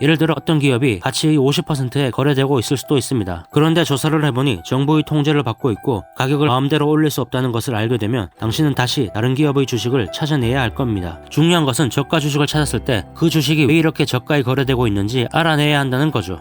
예를 들어 어떤 기업이 가치의 50%에 거래되고 있을 수도 있습니다. 그런데 조사를 해보니 정부의 통제를 받고 있고 가격을 마음대로 올릴 수 없다는 것을 알게 되면 당신은 다시 다른 기업의 주식을 찾아내야 할 겁니다. 중요한 것은 저가 주식을 찾았을 때 그 주식이 왜 이렇게 저가에 거래되고 있는지 알아내야 한다는 거죠.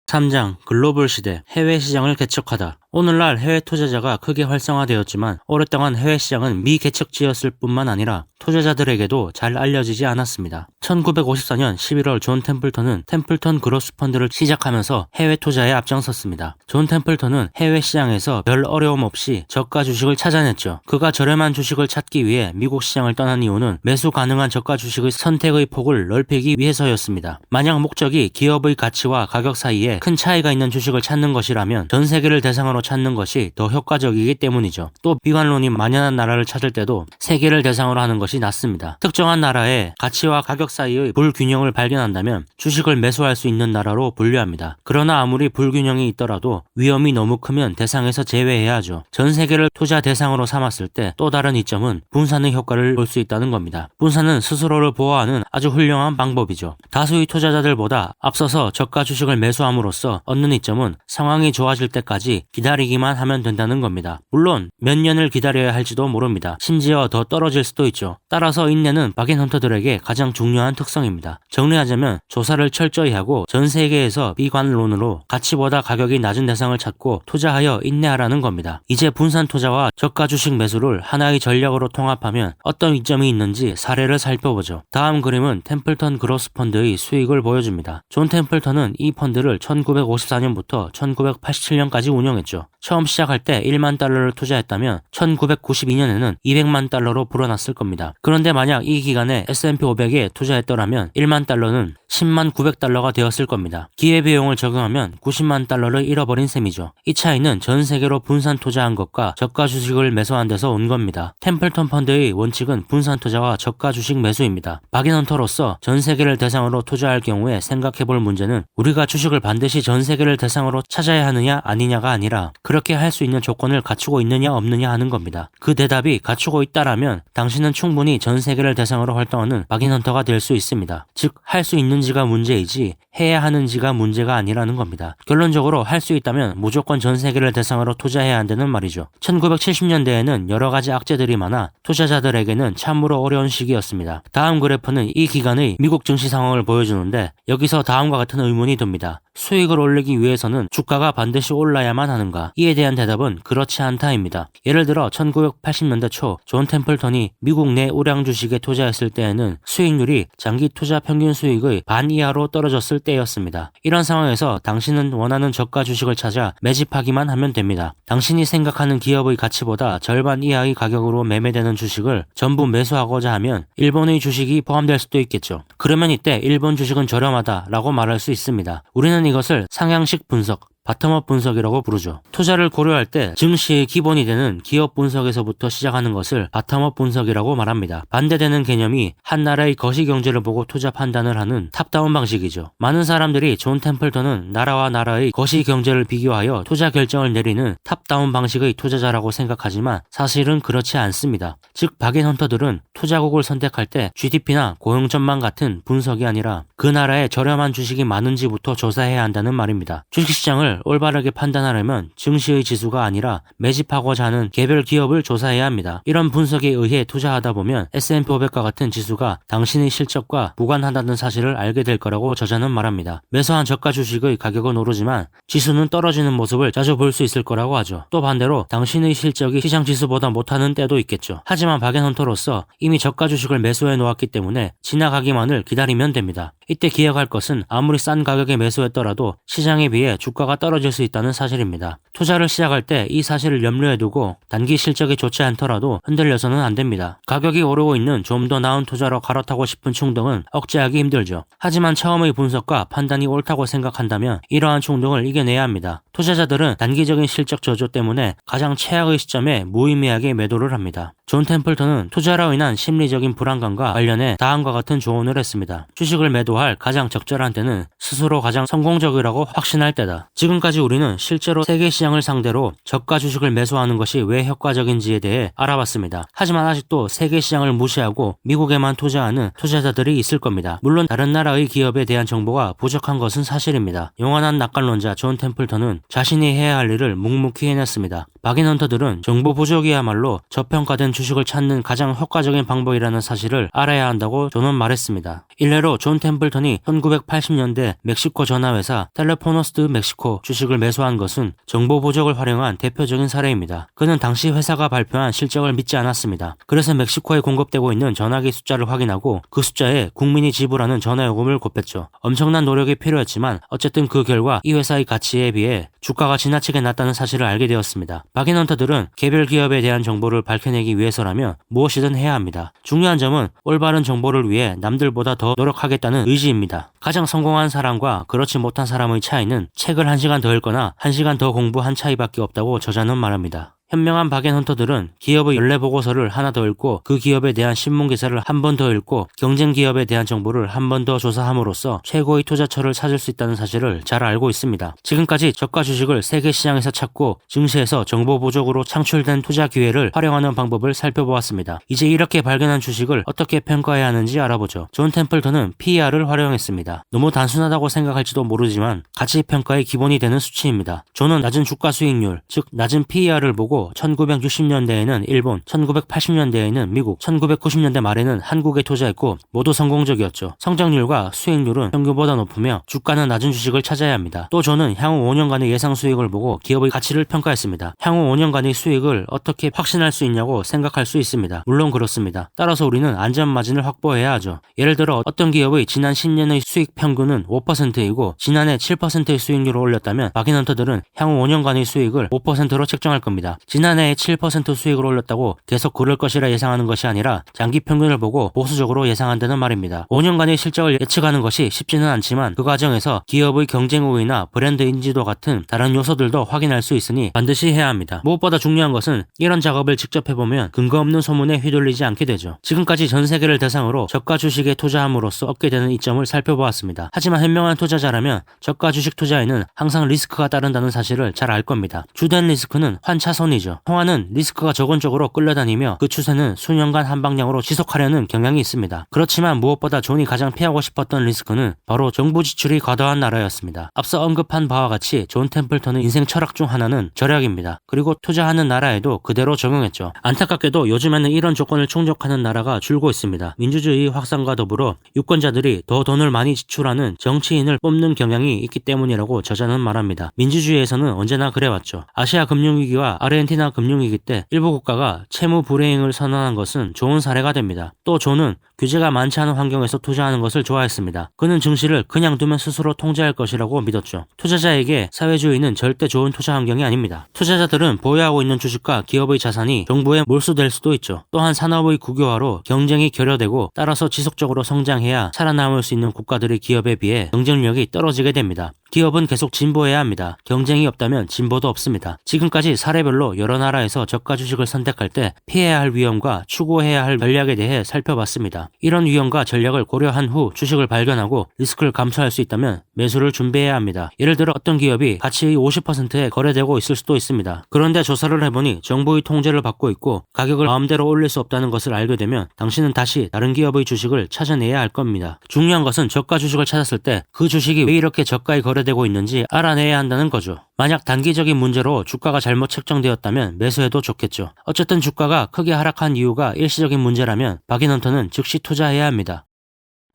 3장 글로벌 시대 해외 시장을 개척하다. 오늘날 해외 투자자가 크게 활성화되었지만 오랫동안 해외 시장은 미개척지였을 뿐만 아니라 투자자들에게도 잘 알려지지 않았습니다. 1954년 11월 존 템플턴은 템플턴 그로스 펀드를 시작하면서 해외 투자에 앞장섰습니다. 존 템플턴은 해외 시장에서 별 어려움 없이 저가 주식을 찾아냈죠. 그가 저렴한 주식을 찾기 위해 미국 시장을 떠난 이유는 매수 가능한 저가 주식의 선택의 폭을 넓히기 위해서였습니다. 만약 목적이 기업의 가치와 가격 사이에 큰 차이가 있는 주식을 찾는 것이라면 전 세계를 대상으로 찾는 것이 더 효과적이기 때문이죠. 또 비관론이 만연한 나라를 찾을 때도 세계를 대상으로 하는 것이 낫습니다. 특정한 나라의 가치와 가격 사이의 불균형을 발견한다면 주식을 매수할 수 있는 나라로 분류합니다. 그러나 아무리 불균형이 있더라도 위험이 너무 크면 대상에서 제외해야 하죠. 전 세계를 투자 대상으로 삼았을 때 또 다른 이점은 분산의 효과를 볼 수 있다는 겁니다. 분산은 스스로를 보호하는 아주 훌륭한 방법이죠. 다수의 투자자들보다 앞서서 저가 주식을 매수함으로써 얻는 이점은 상황이 좋아질 때까지 기다리기만 하면 된다는 겁니다. 물론 몇 년을 기다려야 할지도 모릅니다. 심지어 더 떨어질 수도 있죠. 따라서 인내는 박앤헌터들에게 가장 중요한 특성입니다. 정리하자면 조사를 철저히 하고 전 세계에서 비관론으로 가치보다 가격이 낮은 대상을 찾고 투자하여 인내하라는 겁니다. 이제 분산 투자와 저가 주식 매수를 하나의 전략으로 통합하면 어떤 이점이 있는지 사례를 살펴보죠. 다음 그림은 템플턴 그로스 펀드의 수익을 보여줍니다. 존 템플턴은 이 펀드를 1954년부터 1987년까지 운영했죠. 처음 시작할 때 1만 달러를 투자했다면 1992년에는 200만 달러로 불어났을 겁니다. 그런데 만약 이 기간에 S&P 500에 투자했더라면 1만 달러는 10만 900달러가 되었을 겁니다. 기회비용을 적용하면 90만 달러를 잃어버린 셈이죠. 이 차이는 전 세계로 분산 투자한 것과 저가 주식을 매수한 데서 온 겁니다. 템플턴 펀드의 원칙은 분산 투자와 저가 주식 매수입니다. 박앤헌터로서 전 세계를 대상으로 투자할 경우에 생각해볼 문제는 우리가 주식을 반드시 전 세계를 대상으로 찾아야 하느냐 아니냐가 아니라 그렇게 할 수 있는 조건을 갖추고 있느냐 없느냐 하는 겁니다. 그 대답이 갖추고 있다라면 당신은 충분히 전 세계를 대상으로 활동하는 박앤헌터가 될 수 있습니다. 즉, 할 수 있는지가 문제이지 해야 하는지가 문제가 아니라는 겁니다. 결론적으로 할 수 있다면 무조건 전 세계를 대상으로 투자해야 한다는 말이죠. 1970년대에는 여러 가지 악재들이 많아 투자자들에게는 참으로 어려운 시기였습니다. 다음 그래프는 이 기간의 미국 증시 상황을 보여주는데 여기서 다음과 같은 의문이 듭니다. 수익을 올리기 위해서는 주가가 반드시 올라야만 하는가? 이에 대한 대답은 그렇지 않다입니다. 예를 들어 1980년대 초 존 템플턴이 미국 내 우량 주식에 투자했을 때에는 수익률이 장기 투자 평균 수익의 반 이하로 떨어졌을 때였습니다. 이런 상황에서 당신은 원하는 저가 주식을 찾아 매집하기만 하면 됩니다. 당신이 생각하는 기업의 가치보다 절반 이하의 가격으로 매매되는 주식을 전부 매수하고자 하면 일본의 주식이 포함될 수도 있겠죠. 그러면 이때 일본 주식은 저렴하다라고 말할 수 있습니다. 우리는 이것을 상향식 분석, 바텀업 분석이라고 부르죠. 투자를 고려할 때 증시의 기본이 되는 기업 분석에서부터 시작하는 것을 바텀업 분석이라고 말합니다. 반대되는 개념이 한 나라의 거시경제를 보고 투자 판단을 하는 탑다운 방식이죠. 많은 사람들이 존 템플턴은 나라와 나라의 거시경제를 비교하여 투자 결정을 내리는 탑다운 방식의 투자자라고 생각하지만 사실은 그렇지 않습니다. 즉, 박앤헌터들은 투자국을 선택할 때 GDP나 고용 전망 같은 분석이 아니라 그 나라에 저렴한 주식이 많은지부터 조사해야 한다는 말입니다. 주식시장을 올바르게 판단하려면 증시의 지수가 아니라 매집하고자 하는 개별 기업을 조사해야 합니다. 이런 분석에 의해 투자하다 보면 S&P 500과 같은 지수가 당신의 실적과 무관하다는 사실을 알게 될 거라고 저자는 말합니다. 매수한 저가 주식의 가격은 오르지만 지수는 떨어지는 모습을 자주 볼 수 있을 거라고 하죠. 또 반대로 당신의 실적이 시장 지수보다 못하는 때도 있겠죠. 하지만 박앤헌터로서 이미 저가 주식을 매수해 놓았기 때문에 지나가기만을 기다리면 됩니다. 이때 기억할 것은 아무리 싼 가격에 매수했더라도 시장에 비해 주가가 떨어질 수 있다는 사실입니다. 투자를 시작할 때 이 사실을 염려해 두고 단기 실적이 좋지 않더라도 흔들려서는 안 됩니다. 가격이 오르고 있는 좀 더 나은 투자로 갈아타고 싶은 충동은 억제하기 힘들죠. 하지만 처음의 분석과 판단이 옳다고 생각한다면 이러한 충동을 이겨내야 합니다. 투자자들은 단기적인 실적 저조 때문에 가장 최악의 시점에 무의미하게 매도를 합니다. 존 템플턴은 투자로 인한 심리적인 불안감과 관련해 다음과 같은 조언을 했습니다. 주식을 매도할 매도할 가장 적절한 때는 스스로 가장 성공적이라고 확신할 때다. 지금까지 우리는 실제로 세계 시장을 상대로 저가 주식을 매수하는 것이 왜 효과적인지에 대해 알아봤습니다. 하지만 아직도 세계 시장을 무시하고 미국에만 투자하는 투자자들이 있을 겁니다. 물론 다른 나라의 기업에 대한 정보가 부족한 것은 사실입니다. 영원한 낙관론자 존 템플턴은 자신이 해야 할 일을 묵묵히 해냈습니다. 박인헌터들은 정보 부족이야말로 저평가된 주식을 찾는 가장 효과적인 방법이라는 사실을 알아야 한다고 존은 말했습니다. 일례로 존 템플턴이 1980년대 멕시코 전화회사 텔레포노스 드 멕시코 주식을 매수한 것은 정보 부족을 활용한 대표적인 사례입니다. 그는 당시 회사가 발표한 실적을 믿지 않았습니다. 그래서 멕시코에 공급되고 있는 전화기 숫자를 확인하고 그 숫자에 국민이 지불하는 전화요금을 곱했죠. 엄청난 노력이 필요했지만 어쨌든 그 결과 이 회사의 가치에 비해 주가가 지나치게 낮다는 사실을 알게 되었습니다. 박인헌터들은 개별 기업에 대한 정보를 밝혀내기 위해서라면 무엇이든 해야 합니다. 중요한 점은 올바른 정보를 위해 남들보다 더 노력하겠다는 의지입니다. 가장 성공한 사람과 그렇지 못한 사람의 차이는 책을 1시간 더 읽거나 1시간 더 공부한 차이밖에 없다고 저자는 말합니다. 현명한 박앤헌터들은 기업의 연례 보고서를 하나 더 읽고 그 기업에 대한 신문 기사를 한 번 더 읽고 경쟁 기업에 대한 정보를 한 번 더 조사함으로써 최고의 투자처를 찾을 수 있다는 사실을 잘 알고 있습니다. 지금까지 저가 주식을 세계 시장에서 찾고 증시에서 정보 부족으로 창출된 투자 기회를 활용하는 방법을 살펴보았습니다. 이제 이렇게 발견한 주식을 어떻게 평가해야 하는지 알아보죠. 존 템플턴은 PER을 활용했습니다. 너무 단순하다고 생각할지도 모르지만 가치 평가의 기본이 되는 수치입니다. 존은 낮은 주가 수익률, 즉 낮은 PER을 보고 1960년대에는 일본, 1980년대에는 미국, 1990년대 말에는 한국에 투자했고 모두 성공적이었죠. 성장률과 수익률은 평균보다 높으며 주가는 낮은 주식을 찾아야 합니다. 또 저는 향후 5년간의 예상 수익을 보고 기업의 가치를 평가했습니다. 향후 5년간의 수익을 어떻게 확신할 수 있냐고 생각할 수 있습니다. 물론 그렇습니다. 따라서 우리는 안전 마진을 확보해야 하죠. 예를 들어 어떤 기업의 지난 10년의 수익 평균은 5%이고 지난해 7%의 수익률을 올렸다면 박인헌터들은 향후 5년간의 수익을 5%로 책정할 겁니다. 지난해에 7% 수익을 올렸다고 계속 그럴 것이라 예상하는 것이 아니라 장기 평균을 보고 보수적으로 예상한다는 말입니다. 5년간의 실적을 예측하는 것이 쉽지는 않지만 그 과정에서 기업의 경쟁 우위나 브랜드 인지도 같은 다른 요소들도 확인할 수 있으니 반드시 해야 합니다. 무엇보다 중요한 것은 이런 작업을 직접 해보면 근거 없는 소문에 휘둘리지 않게 되죠. 지금까지 전 세계를 대상으로 저가 주식에 투자함으로써 얻게 되는 이점을 살펴보았습니다. 하지만 현명한 투자자라면 저가 주식 투자에는 항상 리스크가 따른다는 사실을 잘 알 겁니다. 주된 리스크는 환차손이죠. 통화는 리스크가 적은 쪽으로 끌려다니며 그 추세는 수년간 한 방향으로 지속하려는 경향이 있습니다. 그렇지만 무엇보다 존이 가장 피하고 싶었던 리스크는 바로 정부 지출이 과도한 나라였습니다. 앞서 언급한 바와 같이 존 템플턴의 인생 철학 중 하나는 절약입니다. 그리고 투자하는 나라에도 그대로 적용했죠. 안타깝게도 요즘에는 이런 조건을 충족하는 나라가 줄고 있습니다. 민주주의 확산과 더불어 유권자들이 더 돈을 많이 지출하는 정치인을 뽑는 경향이 있기 때문이라고 저자는 말합니다. 민주주의에서는 언제나 그래왔죠. 아시아 금융위기와 아르헨티나 금융위기 때 일부 국가가 채무 불이행을 선언한 것은 좋은 사례가 됩니다. 또 존은 규제가 많지 않은 환경에서 투자하는 것을 좋아했습니다. 그는 증시를 그냥 두면 스스로 통제할 것이라고 믿었죠. 투자자에게 사회주의는 절대 좋은 투자 환경이 아닙니다. 투자자들은 보유하고 있는 주식과 기업의 자산이 정부에 몰수될 수도 있죠. 또한 산업의 국유화로 경쟁이 결여되고 따라서 지속적으로 성장해야 살아남을 수 있는 국가들의 기업에 비해 경쟁력이 떨어지게 됩니다. 기업은 계속 진보해야 합니다. 경쟁이 없다면 진보도 없습니다. 지금까지 사례별로 여러 나라에서 저가 주식을 선택할 때 피해야 할 위험과 추구해야 할 전략에 대해 살펴봤습니다. 이런 위험과 전략을 고려한 후 주식을 발견하고 리스크를 감소할 수 있다면 매수를 준비해야 합니다. 예를 들어 어떤 기업이 가치의 50%에 거래되고 있을 수도 있습니다. 그런데 조사를 해보니 정부의 통제를 받고 있고 가격을 마음대로 올릴 수 없다는 것을 알게 되면 당신은 다시 다른 기업의 주식을 찾아내야 할 겁니다. 중요한 것은 저가 주식을 찾았을 때 그 주식이 왜 이렇게 저가에 거래되고 있는지 알아내야 한다는 거죠. 만약 단기적인 문제로 주가가 잘못 책정되었다면 매수해도 좋겠죠. 어쨌든 주가가 크게 하락한 이유가 일시적인 문제라면 박인헌터는 즉시 투자해야 합니다.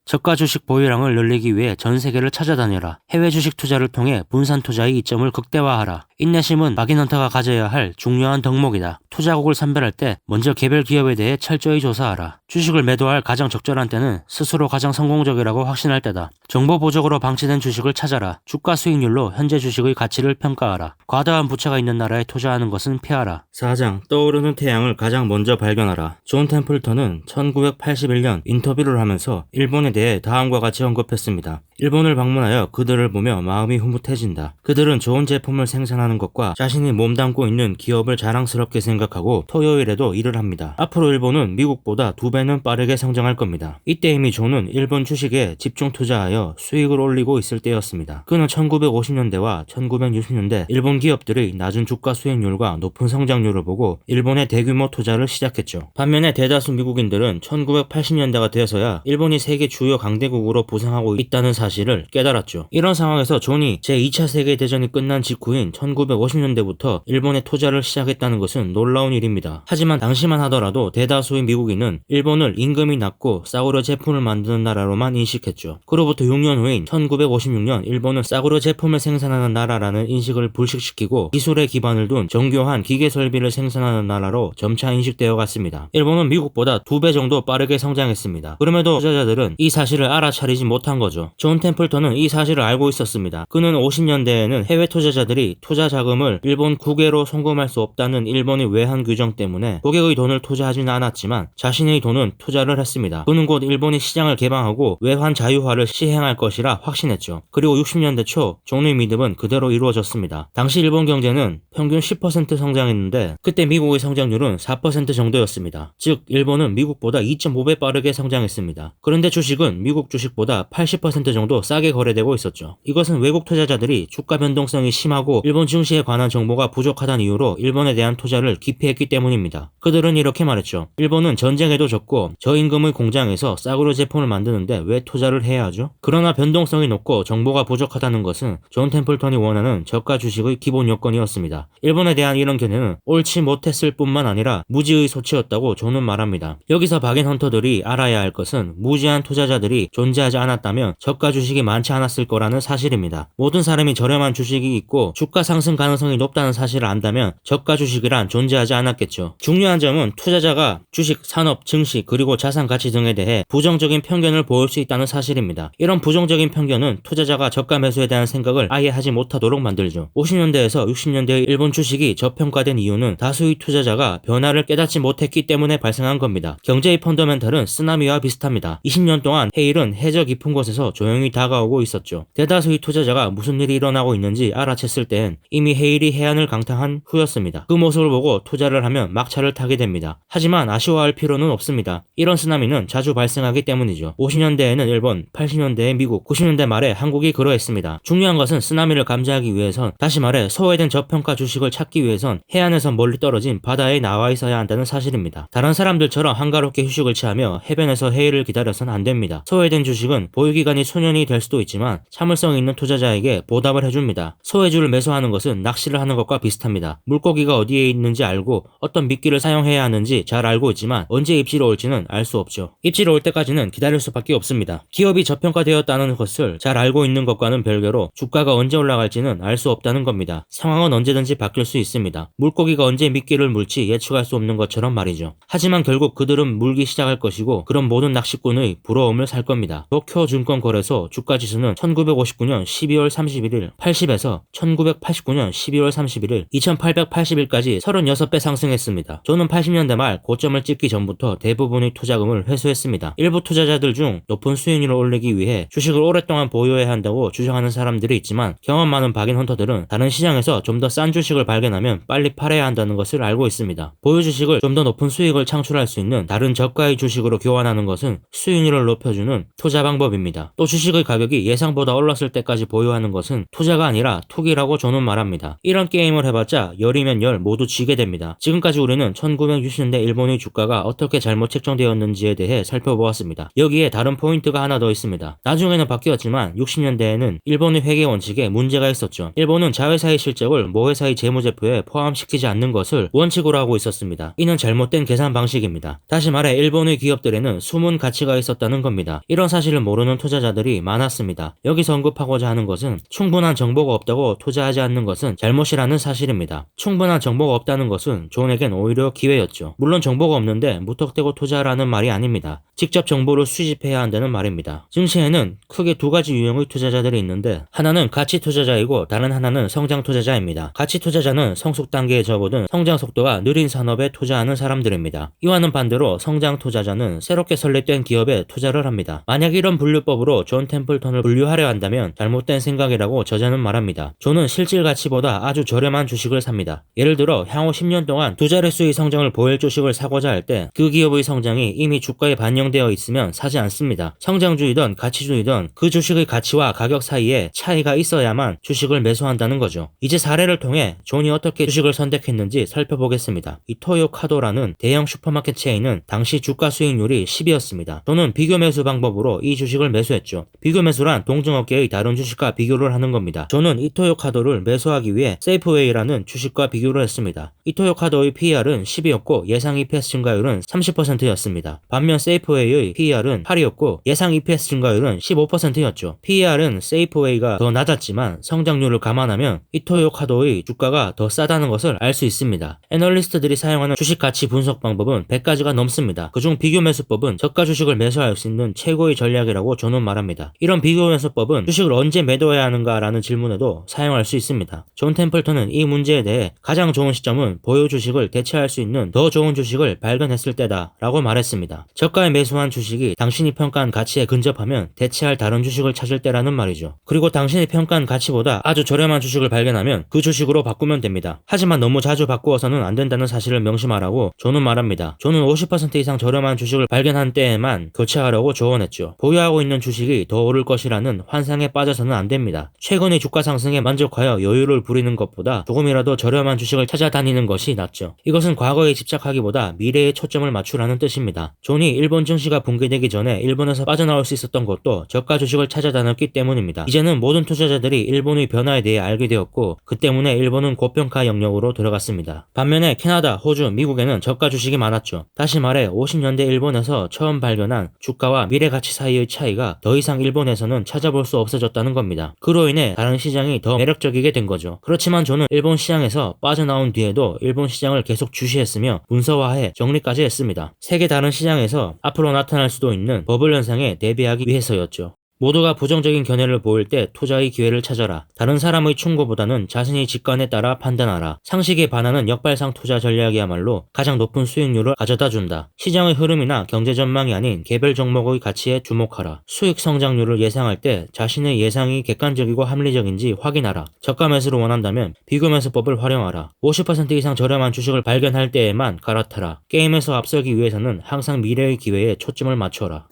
저가 주식 보유량을 늘리기 위해 전 세계를 찾아다녀라. 해외 주식 투자를 통해 분산 투자의 이점을 극대화하라. 인내심은 박인헌터가 가져야 할 중요한 덕목이다. 투자국을 선별할 때 먼저 개별 기업에 대해 철저히 조사하라. 주식을 매도할 가장 적절한 때는 스스로 가장 성공적이라고 확신할 때다. 정보 부족으로 방치된 주식을 찾아라. 주가 수익률로 현재 주식의 가치를 평가하라. 과다한 부채가 있는 나라에 투자하는 것은 피하라. 4장 떠오르는 태양을 가장 먼저 발견하라. 존 템플턴은 1981년 인터뷰를 하면서 일본에 대해 다음과 같이 언급했습니다. 일본을 방문하여 그들을 보며 마음이 흐뭇해진다. 그들은 좋은 제품을 생산하는 것과 자신이 몸담고 있는 기업을 자랑스럽게 생각하고 토요일에도 일을 합니다. 앞으로 일본은 미국보다 2배는 빠르게 성장할 겁니다. 이때 이미 존은 일본 주식에 집중 투자하여 수익을 올리고 있을 때였습니다. 그는 1950년대와 1960년대 일본 기업들의 낮은 주가 수익률과 높은 성장률을 보고 일본의 대규모 투자를 시작했죠. 반면에 대다수 미국인들은 1980년대가 되어서야 일본이 세계 주요 강대국으로 부상하고 있다는 사실을 깨달았죠. 이런 상황에서 존이 제2차 세계대전이 끝난 직후인 1950년대부터 일본에 투자를 시작했다는 것은 놀라운 일입니다. 하지만 당시만 하더라도 대다수의 미국인은 일본을 임금이 낮고 싸구려 제품을 만드는 나라로만 인식했죠. 그로부터 6년 후인 1956년 일본은 싸구려 제품을 생산하는 나라라는 인식을 불식시키고 기술에 기반을 둔 정교한 기계 설비를 생산하는 나라로 점차 인식되어 갔습니다. 일본은 미국보다 2배 정도 빠르게 성장했습니다. 그럼에도 투자자들은 이 사실을 알아차리지 못한 거죠. 존 템플턴은 이 사실을 알고 있었습니다. 그는 50년대에는 해외 투자자들이 투자 자금을 일본 국외로 송금할 수 없다는 일본의 외환 규정 때문에 고객의 돈을 투자하지는 않았지만 자신의 돈은 투자를 했습니다. 그는 곧 일본이 시장을 개방하고 외환 자유화를 시행할 것이라 확신했죠. 그리고 60년대 초 존의 믿음은 그대로 이루어졌습니다. 당시 일본 경제는 평균 10% 성장했는데 그때 미국의 성장률은 4% 정도였습니다. 즉 일본은 미국보다 2.5배 빠르게 성장했습니다. 그런데 주식은 미국 주식보다 80% 정도 싸게 거래되고 있었죠. 이것은 외국 투자자들이 주가 변동성이 심하고 일본 증시에 관한 정보가 부족하다는 이유로 일본에 대한 투자를 기피했기 때문입니다. 그들은 이렇게 말했죠. 일본은 전쟁에도 졌고 저임금의 공장에서 싸구려 제품을 만드는데 왜 투자를 해야 하죠? 그러나 변동성이 높고 정보가 부족하다는 것은 존 템플턴이 원하는 저가 주식의 기본 요건이었습니다. 일본에 대한 이런 견해는 옳지 못했을 뿐만 아니라 무지의 소치였다고 존은 말합니다. 여기서 박인 헌터들이 알아야 할 것은 무지한 투자자들이 존재하지 않았다면 저가 주식이 많지 않았을 거라는 사실입니다. 모든 사람이 저렴한 주식이 있고 주가 상승 가능성이 높다는 사실을 안다면 저가 주식이란 존재하지 않았겠죠. 중요한 점은 투자자가 주식, 산업, 증시 그리고 자산 가치 등에 대해 부정적인 편견을 보일 수 있다는 사실입니다. 이런 부정적인 편견은 투자자가 저가 매수에 대한 생각을 아예 하지 못하도록 만들죠. 50년대에서 60년대의 일본 주식이 저평가된 이유는 다수의 투자자가 변화를 깨닫지 못했기 때문에 발생한 겁니다. 경제의 펀더멘탈은 쓰나미와 비슷합니다. 20년 동안 해일은 해저 깊은 곳에서 조용히 다가오고 있었죠. 대다수의 투자자가 무슨 일이 일어나고 있는지 알아챘을 땐 이미 해일이 해안을 강타한 후였습니다. 그 모습을 보고 투자를 하면 막차를 타게 됩니다. 하지만 아쉬워할 필요는 없습니다. 이런 쓰나미는 자주 발생하기 때문이죠. 50년대에는 일본, 80년대에 미국, 90년대 말에 한국이 그러했습니다. 중요한 것은 쓰나미를 감지하기 위해선, 다시 말해 소외된 저평가 주식을 찾기 위해선 해안에서 멀리 떨어진 바다에 나와 있어야 한다는 사실입니다. 다른 사람들처럼 한가롭게 휴식을 취하며 해변에서 해일을 기다려선 안 됩니다. 소외된 주식은 보유기간이 수년이 될 수도 있지만 참을성 있는 투자자에게 보답을 해줍니다. 소외주를 매수하는 것은 낚시를 하는 것과 비슷합니다. 물고기가 어디에 있는지 알고 어떤 미끼를 사용해야 하는지 잘 알고 있지만 언제 입질이 올지는 알 수 없죠. 입질이 올 때까지는 기다릴 수밖에 없습니다. 기업이 저평가되었다는 것을 잘 알고 있는 것과는 별개로 주가가 언제 올라갈지는 알 수 없다는 겁니다. 상황은 언제든지 바뀔 수 있습니다. 물고기가 언제 미끼를 물지 예측할 수 없는 것처럼 말이죠. 하지만 결국 그들은 물기 시작할 것이고 그런 모든 낚시꾼의 부러움을 살 겁니다. 도쿄증권거래소 주가지수는 1959년 12월 31일 80에서 1989년 12월 31일 2880일까지 36배 상승했습니다. 저는 80년대 말 고점을 찍기 전부터 대부분의 투자금을 회수했습니다. 일부 투자자들 중 높은 수익률을 올리기 위해 주식을 오랫동안 보유해야 한다고 주장하는 사람들이 있지만 경험 많은 박인 헌터들은 다른 시장에서 좀 더 싼 주식을 발견하면 빨리 팔아야 한다는 것을 알고 있습니다. 보유 주식을 좀 더 높은 수익을 창출할 수 있는 다른 저가의 주식으로 교환하는 것은 수익률을 높여주는 투자 방법입니다. 또 주식의 가격이 예상보다 올랐을 때까지 보유하는 것은 투자가 아니라 투기라고 저는 말합니다. 이런 게임을 해봤자 열이면 열 모두 지게 됩니다. 지금까지 우리는 1960년대 일본의 주가가 어떻게 잘못 책정되었는지에 대해 살펴보았습니다. 여기에 다른 포인트가 하나 더 있습니다. 나중에는 바뀌었지만 60년대에는 일본의 회계 원칙에 문제가 있었죠. 일본은 자회사의 실적을 모회사의 재무제표에 포함시키지 않는 것을 원칙으로 하고 있었습니다. 이는 잘못된 계산 방식입니다. 다시 말해 일본의 기업들에는 숨은 가치가 있었다는 겁니다. 이런 사실을 모르는 투자자들이 많았습니다. 여기서 언급하고자 하는 것은 충분한 정보가 없다고 투자하지 않는 것은 잘못이라는 사실입니다. 충분한 정보가 없다는 것은 존에겐 오히려 기회였죠. 물론 정보가 없는데 무턱대고 투자하라는 말이 아닙니다. 직접 정보를 수집해야 한다는 말입니다. 증시에는 크게 두 가지 유형의 투자자들이 있는데 하나는 가치 투자자이고 다른 하나는 성장 투자자입니다. 가치 투자자는 성숙 단계에 접어든 성장 속도가 느린 산업에 투자하는 사람들입니다. 이와는 반대로 성장 투자자는 새롭게 설립된 기업에 투자를 합니다. 만약 이런 분류법으로 존 존 템플턴을 분류하려 한다면 잘못된 생각이라고 저자는 말합니다. 존은 실질 가치보다 아주 저렴한 주식을 삽니다. 예를 들어 향후 10년 동안 두 자릿수의 성장을 보일 주식을 사고자 할 때 그 기업의 성장이 이미 주가에 반영되어 있으면 사지 않습니다. 성장주이든 가치주이든 그 주식의 가치와 가격 사이에 차이가 있어야만 주식을 매수한다는 거죠. 이제 사례를 통해 존이 어떻게 주식을 선택했는지 살펴보겠습니다. 이 토요카도라는 대형 슈퍼마켓 체인은 당시 주가 수익률이 10이었습니다. 존은 비교 매수 방법으로 이 주식을 매수했죠. 비교 매수란 동종업계의 다른 주식과 비교를 하는 겁니다. 존은 이토요카도를 매수하기 위해 세이프웨이라는 주식과 비교를 했습니다. 이토요카도의 PER은 10이었고 예상 EPS 증가율은 30%였습니다. 반면 세이프웨이의 PER은 8이었고 예상 EPS 증가율은 15%였죠. PER은 세이프웨이가 더 낮았지만 성장률을 감안하면 이토요카도의 주가가 더 싸다는 것을 알 수 있습니다. 애널리스트들이 사용하는 주식 가치 분석 방법은 100가지가 넘습니다. 그중 비교 매수법은 저가 주식을 매수할 수 있는 최고의 전략이라고 존은 말합니다. 이런 비교 매수법은 주식을 언제 매도해야 하는가라는 질문에도 사용할 수 있습니다. 존 템플턴은 이 문제에 대해 가장 좋은 시점은 보유 주식을 대체할 수 있는 더 좋은 주식을 발견했을 때다 라고 말했습니다. 저가에 매수한 주식이 당신이 평가한 가치에 근접하면 대체할 다른 주식을 찾을 때라는 말이죠. 그리고 당신이 평가한 가치보다 아주 저렴한 주식을 발견하면 그 주식으로 바꾸면 됩니다. 하지만 너무 자주 바꾸어서는 안 된다는 사실을 명심하라고 존은 말합니다. 존은 50% 이상 저렴한 주식을 발견한 때에만 교체하려고 조언했죠. 보유하고 있는 주식이 더 오를 것이라는 환상에 빠져서는 안 됩니다. 최근의 주가 상승에 만족하여 여유를 부리는 것보다 조금이라도 저렴한 주식을 찾아다니는 것이 낫죠. 이것은 과거에 집착하기보다 미래에 초점을 맞추라는 뜻입니다. 존이 일본 증시가 붕괴되기 전에 일본에서 빠져나올 수 있었던 것도 저가 주식을 찾아다녔기 때문입니다. 이제는 모든 투자자들이 일본의 변화에 대해 알게 되었고 그 때문에 일본은 고평가 영역으로 들어갔습니다. 반면에 캐나다, 호주, 미국에는 저가 주식이 많았죠. 다시 말해 50년대 일본에서 처음 발견한 주가와 미래 가치 사이의 차이가 더 이상 일본에서는 찾아볼 수 없어졌다는 겁니다. 그로 인해 다른 시장이 더 매력적이게 된 거죠. 그렇지만 존은 일본 시장에서 빠져나온 뒤에도 일본 시장을 계속 주시했으며 문서화해 정리까지 했습니다. 세계 다른 시장에서 앞으로 나타날 수도 있는 버블 현상에 대비하기 위해서였죠. 모두가 부정적인 견해를 보일 때 투자의 기회를 찾아라. 다른 사람의 충고보다는 자신의 직관에 따라 판단하라. 상식에 반하는 역발상 투자 전략이야말로 가장 높은 수익률을 가져다 준다. 시장의 흐름이나 경제 전망이 아닌 개별 종목의 가치에 주목하라. 수익 성장률을 예상할 때 자신의 예상이 객관적이고 합리적인지 확인하라. 저가 매수를 원한다면 비교 매수법을 활용하라. 50% 이상 저렴한 주식을 발견할 때에만 갈아타라. 게임에서 앞서기 위해서는 항상 미래의 기회에 초점을 맞춰라.